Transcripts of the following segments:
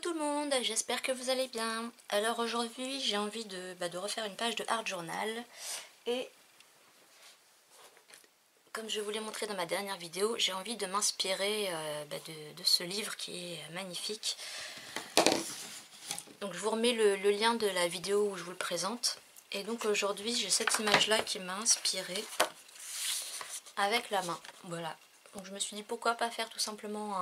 tout le monde, j'espère que vous allez bien. Alors aujourd'hui j'ai envie de refaire une page de Art Journal. Et comme je vous l'ai montré dans ma dernière vidéo, j'ai envie de m'inspirer de ce livre qui est magnifique. Donc je vous remets le lien de la vidéo où je vous le présente. Et donc aujourd'hui j'ai cette image là qui m'a inspirée avec la main. Voilà. Donc je me suis dit pourquoi pas faire tout simplement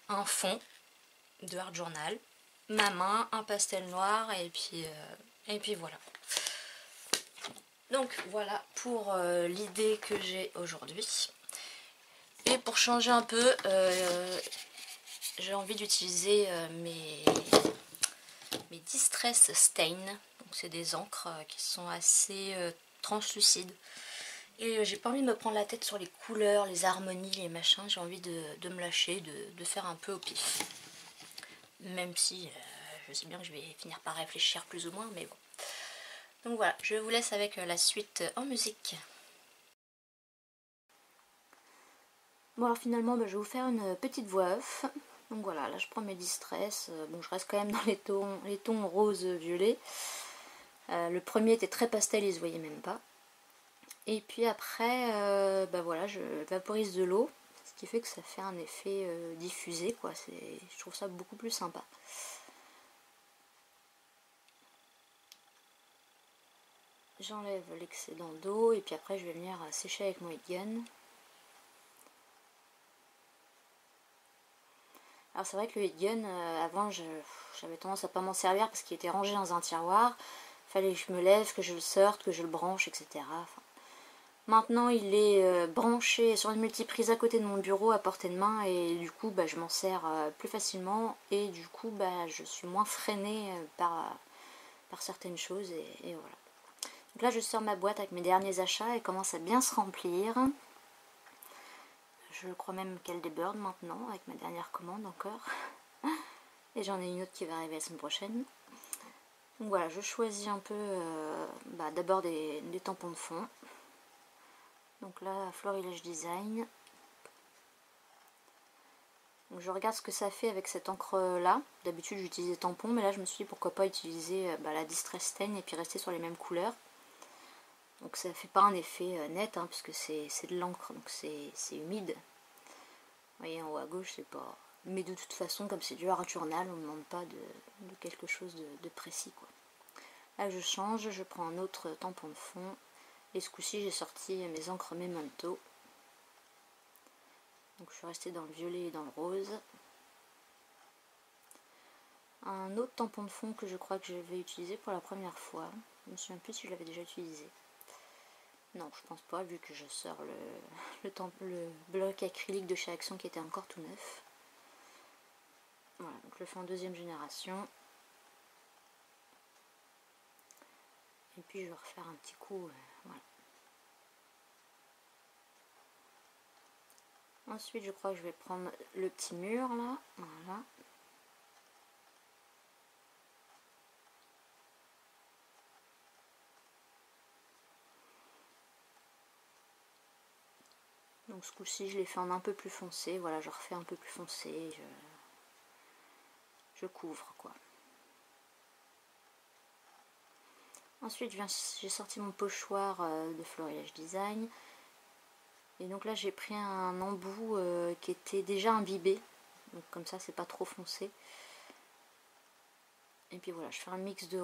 un fond de Art Journal, ma main, un pastel noir et puis voilà. Donc voilà pour l'idée que j'ai aujourd'hui. Et pour changer un peu, j'ai envie d'utiliser mes Distress Stain. Donc c'est des encres qui sont assez translucides. Et j'ai pas envie de me prendre la tête sur les couleurs, les harmonies, les machins. J'ai envie de me lâcher, de faire un peu au pif. Même si je sais bien que je vais finir par réfléchir plus ou moins, mais bon. Donc voilà, je vous laisse avec la suite en musique. Bon alors finalement je vais vous faire une petite voix off. Donc voilà, là je prends mes Distress. Bon, je reste quand même dans les tons rose-violet. Le premier était très pastel, il se voyait même pas. Et puis après, voilà, je vaporise de l'eau, ce qui fait que ça fait un effet diffusé, quoi. Je trouve ça beaucoup plus sympa. J'enlève l'excédent d'eau et puis après je vais venir sécher avec mon heat gun. Alors c'est vrai que le heat gun, avant j'avais tendance à pas m'en servir parce qu'il était rangé dans un tiroir. Fallait que je me lève, que je le sorte, que je le branche, etc. Enfin, maintenant il est branché sur une multiprise à côté de mon bureau à portée de main et du coup je m'en sers plus facilement et du coup je suis moins freinée par certaines choses et voilà. Donc là je sors ma boîte avec mes derniers achats, elle commence à bien se remplir. Je crois même qu'elle déborde maintenant avec ma dernière commande encore. Et j'en ai une autre qui va arriver la semaine prochaine. Donc voilà, je choisis un peu d'abord des tampons de fond. Donc là, Florilège Design. Donc je regarde ce que ça fait avec cette encre là. D'habitude j'utilise des tampons, mais là je me suis dit pourquoi pas utiliser la Distress Stain et puis rester sur les mêmes couleurs. Donc ça fait pas un effet net hein, puisque c'est de l'encre, donc c'est humide. Vous voyez en haut à gauche c'est pas... Mais de toute façon comme c'est du Art Journal on ne demande pas de quelque chose de précis quoi. Là je change, je prends un autre tampon de fond. Et ce coup-ci j'ai sorti mes encres Memento. Donc je suis restée dans le violet et dans le rose. Un autre tampon de fond que je crois que je vais utiliser pour la première fois. Je ne me souviens plus si je l'avais déjà utilisé. Non, je pense pas, vu que je sors le bloc acrylique de chez Action qui était encore tout neuf. Voilà, donc je le fais en deuxième génération. Et puis je vais refaire un petit coup, voilà. Ensuite, je crois que je vais prendre le petit mur là, voilà. Donc ce coup-ci, je l'ai fait en un peu plus foncé, voilà, je refais un peu plus foncé, je couvre quoi. Ensuite, j'ai sorti mon pochoir de Florilège Design. Et donc là, j'ai pris un embout qui était déjà imbibé. Donc comme ça, c'est pas trop foncé. Et puis voilà, je fais un mix de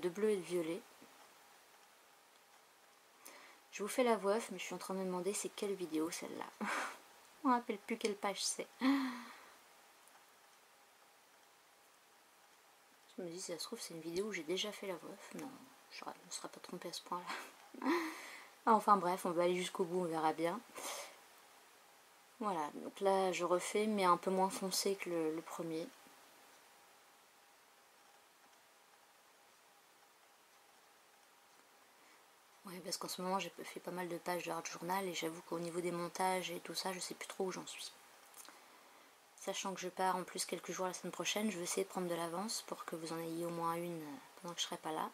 bleu et de violet. Je vous fais la voix off, mais je suis en train de me demander c'est quelle vidéo celle-là. On ne rappelle plus quelle page c'est. Je me dis, si ça se trouve, c'est une vidéo où j'ai déjà fait la voix off. Non, je ne me serais pas trompée à ce point-là. Enfin bref, on va aller jusqu'au bout, on verra bien. Voilà, donc là je refais, mais un peu moins foncé que le premier. Oui, parce qu'en ce moment j'ai fait pas mal de pages de Art Journal et j'avoue qu'au niveau des montages et tout ça, je sais plus trop où j'en suis. Sachant que je pars en plus quelques jours la semaine prochaine, je vais essayer de prendre de l'avance pour que vous en ayez au moins une pendant que je serai pas là.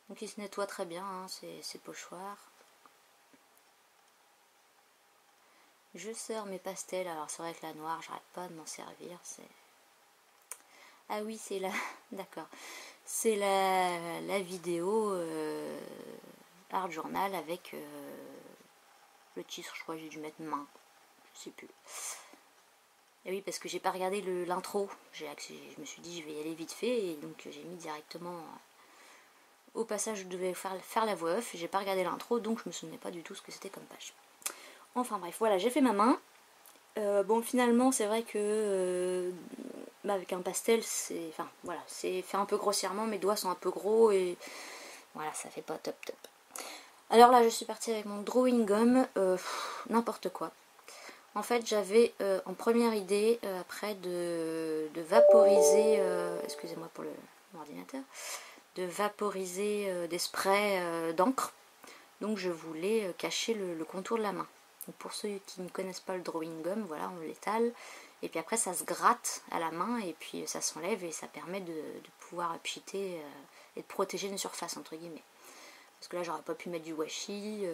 Donc il se nettoie très bien, hein, ces pochoirs. Je sors mes pastels. Alors c'est vrai que la noire, j'arrête pas de m'en servir. Ah oui, c'est la... D'accord. C'est la vidéo Art Journal avec le titre, je crois que j'ai dû mettre main. Je sais plus. Et oui, parce que j'ai pas regardé l'intro. Je me suis dit, je vais y aller vite fait. Et donc j'ai mis directement... Au passage, je devais faire la voix off. J'ai pas regardé l'intro, donc je me souvenais pas du tout ce que c'était comme page. Enfin bref, voilà, j'ai fait ma main. Bon, finalement, c'est vrai que avec un pastel, c'est... Enfin, voilà, c'est fait un peu grossièrement. Mes doigts sont un peu gros et... Voilà, ça fait pas top top. Alors là, je suis partie avec mon drawing gum. N'importe quoi. En fait, j'avais en première idée, après, de vaporiser... excusez-moi pour l'ordinateur. De vaporiser des sprays d'encre. Donc je voulais cacher le contour de la main. Donc pour ceux qui ne connaissent pas le drawing gum, voilà, on l'étale. Et puis après ça se gratte à la main et puis ça s'enlève et ça permet de pouvoir pchiter et de protéger une surface entre guillemets. Parce que là j'aurais pas pu mettre du washi.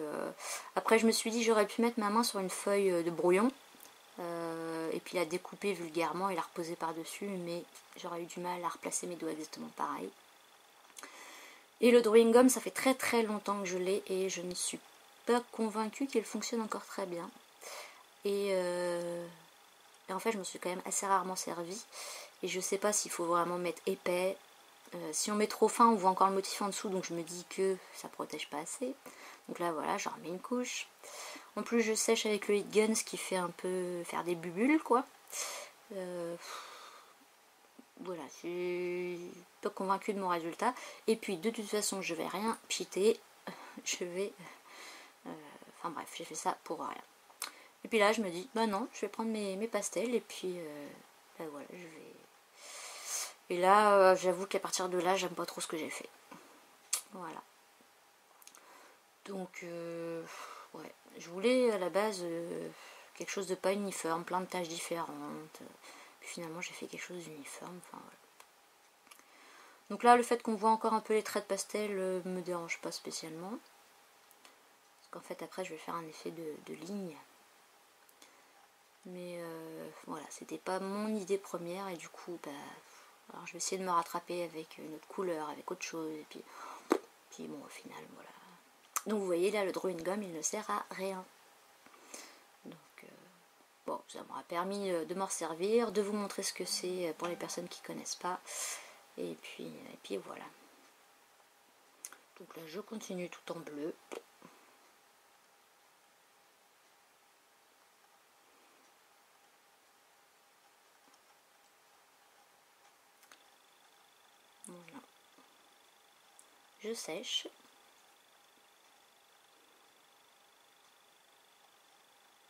Après je me suis dit j'aurais pu mettre ma main sur une feuille de brouillon. Et puis la découper vulgairement et la reposer par dessus. Mais j'aurais eu du mal à replacer mes doigts exactement pareil. Et le drawing gum, ça fait très très longtemps que je l'ai et je ne suis pas convaincue qu'il fonctionne encore très bien. Et en fait, je me suis quand même assez rarement servi. Et je sais pas s'il faut vraiment mettre épais. Si on met trop fin, on voit encore le motif en dessous, donc je me dis que ça protège pas assez. Donc là, voilà, j'en remets une couche. En plus, je sèche avec le heat gun, ce qui fait un peu faire des bulles, quoi. Voilà, je suis pas convaincue de mon résultat. Et puis de toute façon, je vais rien pchiter. Je vais... enfin bref, j'ai fait ça pour rien. Et puis là, je me dis, bah non, je vais prendre mes pastels et puis... bah voilà, je vais... Et là, j'avoue qu'à partir de là, j'aime pas trop ce que j'ai fait. Voilà. Donc, ouais. Je voulais à la base quelque chose de pas uniforme, plein de tâches différentes. Puis finalement, j'ai fait quelque chose d'uniforme. Enfin, voilà. Donc là, le fait qu'on voit encore un peu les traits de pastel me dérange pas spécialement. Parce qu'en fait, après, je vais faire un effet de ligne. Mais voilà, c'était pas mon idée première. Et du coup, bah, alors je vais essayer de me rattraper avec une autre couleur, avec autre chose. Et puis bon, au final, voilà. Donc vous voyez, là, le drawing gum, il ne sert à rien. Donc, bon, ça m'aura permis de m'en servir, de vous montrer ce que c'est pour les personnes qui ne connaissent pas. Et puis voilà. Donc là, je continue tout en bleu. Voilà. Je sèche.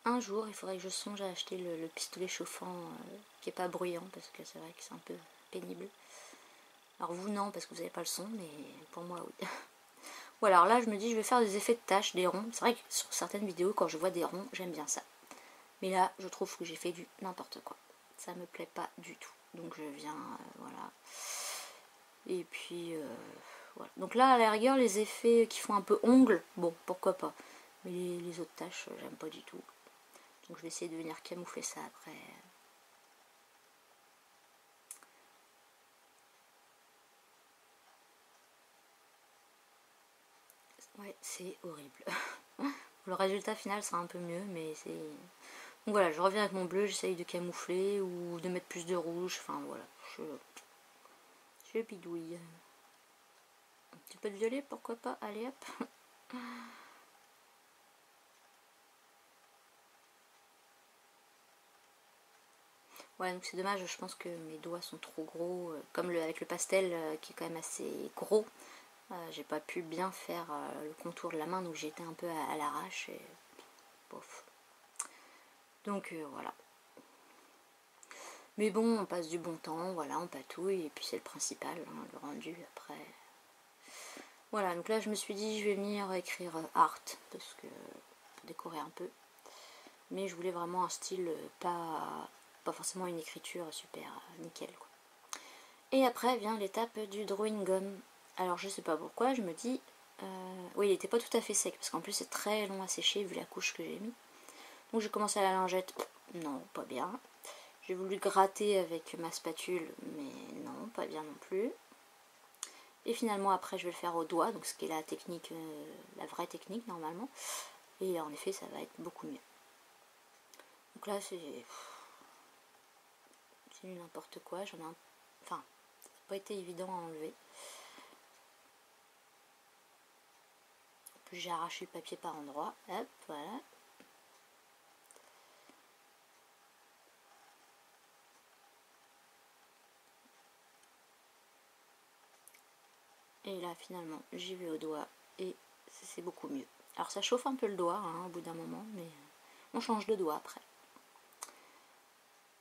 Un jour, il faudrait que je songe à acheter le pistolet chauffant qui n'est pas bruyant, parce que c'est vrai que c'est un peu pénible. Alors vous non, parce que vous n'avez pas le son, mais pour moi oui. Voilà, alors là je me dis je vais faire des effets de taches, des ronds. C'est vrai que sur certaines vidéos, quand je vois des ronds, j'aime bien ça. Mais là, je trouve que j'ai fait du n'importe quoi. Ça me plaît pas du tout. Donc je viens, voilà. Et puis, voilà. Donc là, à la rigueur, les effets qui font un peu ongles, bon, pourquoi pas. Mais les autres tâches, j'aime pas du tout. Donc je vais essayer de venir camoufler ça après. Ouais, c'est horrible. Le résultat final sera un peu mieux, mais c'est... Donc voilà, je reviens avec mon bleu, j'essaye de camoufler ou de mettre plus de rouge. Enfin voilà, je bidouille. Un petit peu de violet, pourquoi pas. Allez hop. Ouais, donc c'est dommage, je pense que mes doigts sont trop gros. Comme avec le pastel qui est quand même assez gros, j'ai pas pu bien faire le contour de la main, donc j'ai été un peu à l'arrache et bof. Donc voilà. Mais bon, on passe du bon temps, voilà, on patouille, et puis c'est le principal, hein, le rendu après. Voilà, donc là je me suis dit je vais venir écrire art, parce que pour décorer un peu. Mais je voulais vraiment un style pas forcément une écriture super nickel, quoi. Et après vient l'étape du drawing gum. Alors je sais pas pourquoi, je me dis... oui, il n'était pas tout à fait sec, parce qu'en plus c'est très long à sécher vu la couche que j'ai mis. Donc j'ai commencé à la lingette, non, pas bien. J'ai voulu gratter avec ma spatule, mais non, pas bien non plus. Et finalement après je vais le faire au doigt, donc ce qui est la technique, la vraie technique normalement. Et en effet ça va être beaucoup mieux. Donc là c'est n'importe quoi, j'en ai un... Enfin, ça n'a pas été évident à enlever. En plus j'ai arraché le papier par endroits, hop, voilà. Et là finalement j'y vais au doigt et c'est beaucoup mieux. Alors ça chauffe un peu le doigt hein, au bout d'un moment, mais on change de doigt après.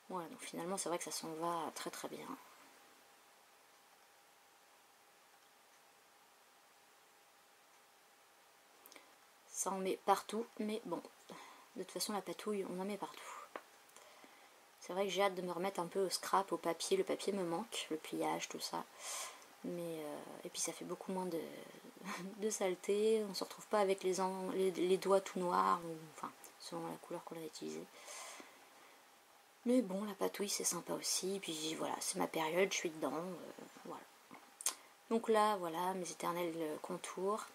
Voilà, donc finalement c'est vrai que ça s'en va très très bien. Ça en met partout, mais bon, de toute façon la patouille on en met partout. C'est vrai que j'ai hâte de me remettre un peu au scrap, au papier. Le papier me manque, le pliage, tout ça. Mais et puis ça fait beaucoup moins de saleté. On ne se retrouve pas avec les doigts tout noirs, ou, enfin, selon la couleur qu'on a utilisée. Mais bon, la patouille c'est sympa aussi. Et puis voilà, c'est ma période, je suis dedans. Voilà. Donc là, voilà, mes éternels contours.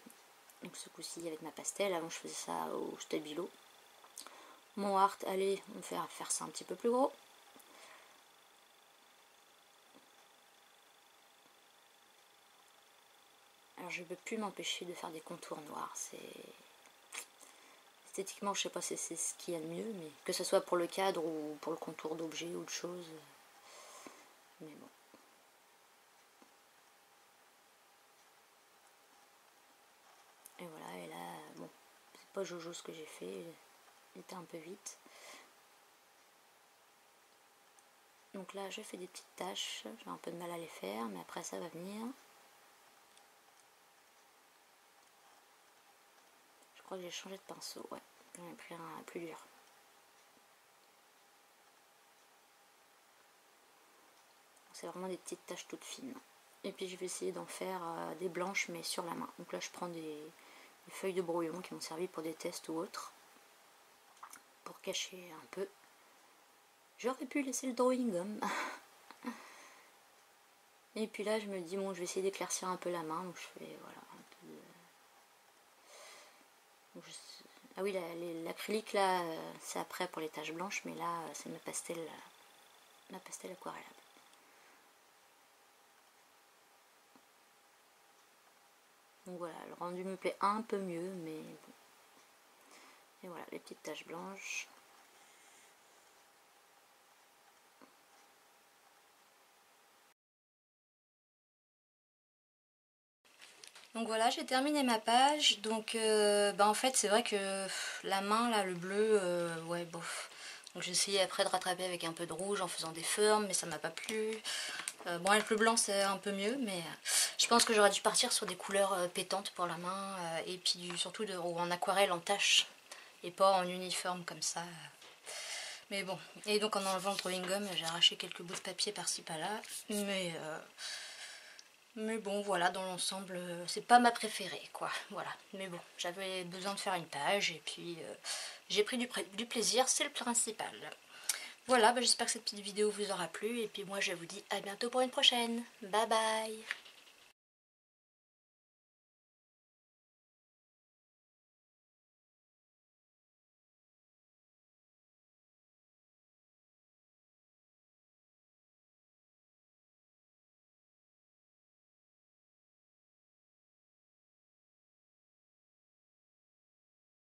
Donc ce coup-ci avec ma pastel. Avant je faisais ça au stabilo. Mon art, allez, on va faire ça un petit peu plus gros. Alors je ne peux plus m'empêcher de faire des contours noirs, c'est... Esthétiquement je sais pas si c'est ce qu'il y a de mieux, mais que ce soit pour le cadre ou pour le contour d'objet ou de choses. Mais bon. Et voilà, et là, bon, c'est pas Jojo ce que j'ai fait, il était un peu vite. Donc là je fais des petites taches, j'ai un peu de mal à les faire, mais après ça va venir. Je crois que j'ai changé de pinceau, ouais, j'en ai pris un plus dur. C'est vraiment des petites taches toutes fines. Et puis je vais essayer d'en faire des blanches mais sur la main. Donc là je prends des feuilles de brouillon qui m'ont servi pour des tests ou autres. Pour cacher un peu. J'aurais pu laisser le drawing gum. Et puis là je me dis bon je vais essayer d'éclaircir un peu la main. Donc je fais voilà un peu de... Ah oui l'acrylique là c'est après pour les taches blanches, mais là c'est ma pastel aquarelle. Donc voilà, le rendu me plaît un peu mieux, mais bon. Et voilà, les petites taches blanches. Donc voilà, j'ai terminé ma page. Donc en fait, c'est vrai que la main, là, le bleu, ouais, bof. Donc j'ai essayé après de rattraper avec un peu de rouge en faisant des formes, mais ça m'a pas plu. Bon, avec le blanc, c'est un peu mieux, mais je pense que j'aurais dû partir sur des couleurs pétantes pour la main, et puis surtout ou en aquarelle, en tache, et pas en uniforme comme ça. Mais bon, et donc en enlevant le drawing gum, j'ai arraché quelques bouts de papier par-ci par-là, mais bon, voilà, dans l'ensemble, c'est pas ma préférée, quoi, voilà. Mais bon, j'avais besoin de faire une page, et puis j'ai pris du plaisir, c'est le principal. Voilà, j'espère que cette petite vidéo vous aura plu, et puis moi je vous dis à bientôt pour une prochaine. Bye bye!